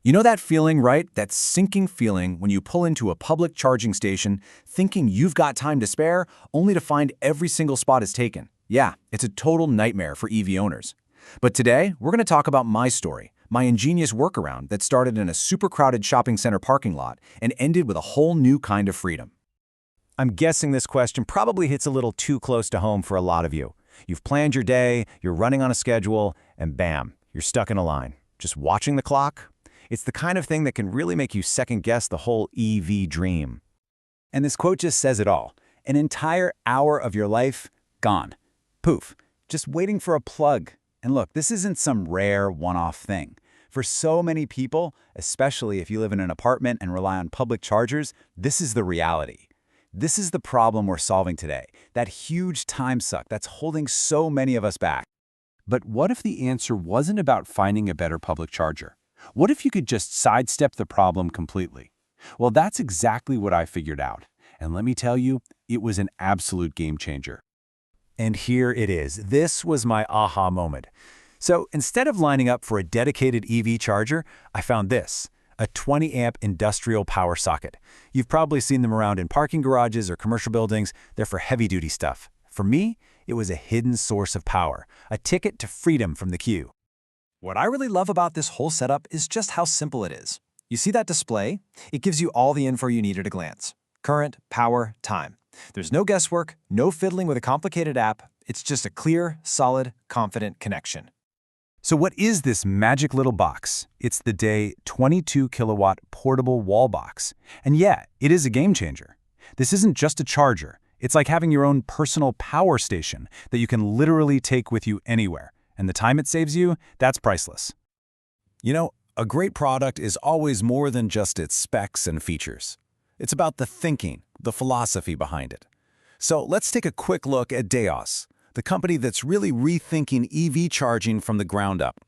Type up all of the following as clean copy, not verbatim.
You know that feeling, right? That sinking feeling when you pull into a public charging station thinking you've got time to spare, only to find every single spot is taken. Yeah, it's a total nightmare for EV owners. But today, we're going to talk about my story, my ingenious workaround that started in a super crowded shopping center parking lot and ended with a whole new kind of freedom. I'm guessing this question probably hits a little too close to home for a lot of you. You've planned your day, you're running on a schedule, and bam, you're stuck in a line. Just watching the clock? It's the kind of thing that can really make you second-guess the whole EV dream. And this quote just says it all. An entire hour of your life, gone. Poof. Just waiting for a plug. And look, this isn't some rare one-off thing. For so many people, especially if you live in an apartment and rely on public chargers, this is the reality. This is the problem we're solving today, that huge time suck that's holding so many of us back. But what if the answer wasn't about finding a better public charger? What if you could just sidestep the problem completely? Well, that's exactly what I figured out. And let me tell you, it was an absolute game changer. And here it is. This was my aha moment. So instead of lining up for a dedicated EV charger, I found this, a 20-amp industrial power socket. You've probably seen them around in parking garages or commercial buildings. They're for heavy-duty stuff. For me, it was a hidden source of power, a ticket to freedom from the queue. What I really love about this whole setup is just how simple it is. You see that display? It gives you all the info you need at a glance. Current, power, time. There's no guesswork, no fiddling with a complicated app. It's just a clear, solid, confident connection. So what is this magic little box? It's the DAY 22kW portable wall box. And yeah, it is a game changer. This isn't just a charger. It's like having your own personal power station that you can literally take with you anywhere. And the time it saves you, that's priceless. You know, a great product is always more than just its specs and features. It's about the thinking, the philosophy behind it. So let's take a quick look at dePow, the company that's really rethinking EV charging from the ground up.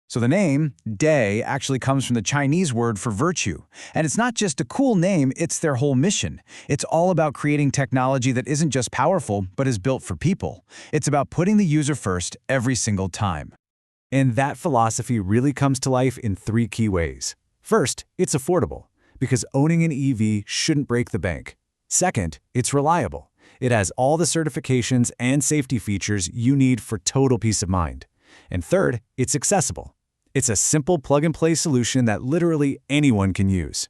So the name, DAY, actually comes from the Chinese word for virtue. And it's not just a cool name, it's their whole mission. It's all about creating technology that isn't just powerful, but is built for people. It's about putting the user first every single time. And that philosophy really comes to life in 3 key ways. First, it's affordable, because owning an EV shouldn't break the bank. Second, it's reliable. It has all the certifications and safety features you need for total peace of mind. And third, it's accessible. It's a simple plug-and-play solution that literally anyone can use.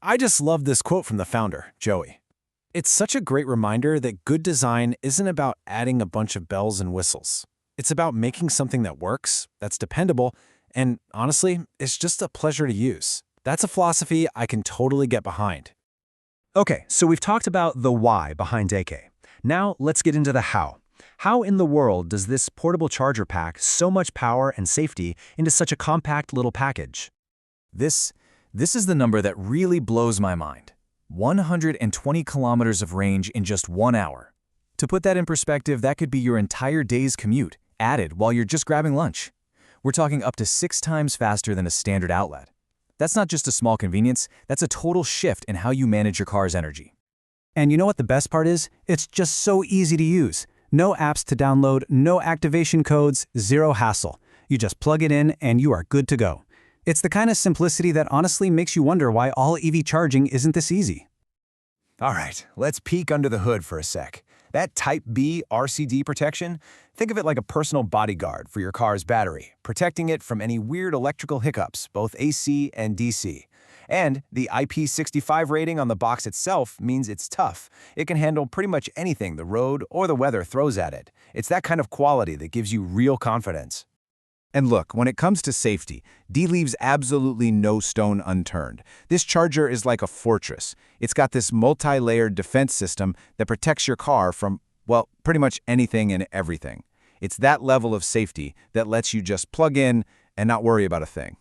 I just love this quote from the founder, Joey. It's such a great reminder that good design isn't about adding a bunch of bells and whistles. It's about making something that works, that's dependable, and honestly, it's just a pleasure to use. That's a philosophy I can totally get behind. Okay, so we've talked about the why behind DAY. Now let's get into the how. How in the world does this portable charger pack so much power and safety into such a compact little package? This is the number that really blows my mind. 120 kilometers of range in just 1 hour. To put that in perspective, that could be your entire day's commute, added while you're just grabbing lunch. We're talking up to 6 times faster than a standard outlet. That's not just a small convenience, that's a total shift in how you manage your car's energy. And you know what the best part is? It's just so easy to use. No apps to download, no activation codes, zero hassle. You just plug it in and you are good to go. It's the kind of simplicity that honestly makes you wonder why all EV charging isn't this easy. All right, let's peek under the hood for a sec. That Type B RCD protection, think of it like a personal bodyguard for your car's battery, protecting it from any weird electrical hiccups, both AC and DC. And the IP65 rating on the box itself means it's tough. It can handle pretty much anything the road or the weather throws at it. It's that kind of quality that gives you real confidence. And look, when it comes to safety, D leaves absolutely no stone unturned. This charger is like a fortress. It's got this multi-layered defense system that protects your car from, well, pretty much anything and everything. It's that level of safety that lets you just plug in and not worry about a thing.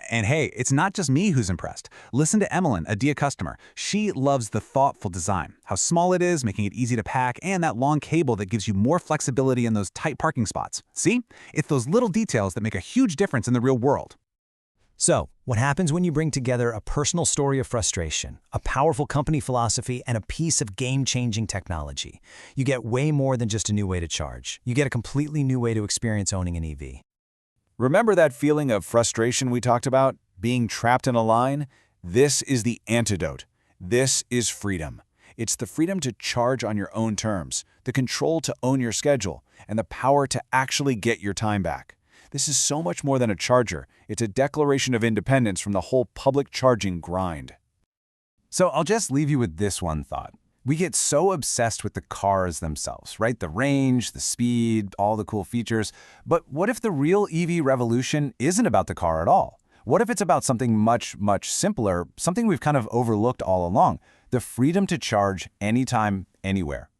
And hey, it's not just me who's impressed. Listen to Emmeline, a Dia customer. She loves the thoughtful design, how small it is, making it easy to pack, and that long cable that gives you more flexibility in those tight parking spots. See? It's those little details that make a huge difference in the real world. So, what happens when you bring together a personal story of frustration, a powerful company philosophy, and a piece of game-changing technology? You get way more than just a new way to charge. You get a completely new way to experience owning an EV. Remember that feeling of frustration we talked about? Being trapped in a line? This is the antidote. This is freedom. It's the freedom to charge on your own terms, the control to own your schedule, and the power to actually get your time back. This is so much more than a charger. It's a declaration of independence from the whole public charging grind. So I'll just leave you with this one thought. We get so obsessed with the cars themselves, right? The range, the speed, all the cool features. But what if the real EV revolution isn't about the car at all? What if it's about something much, much simpler, something we've kind of overlooked all along? The freedom to charge anytime, anywhere.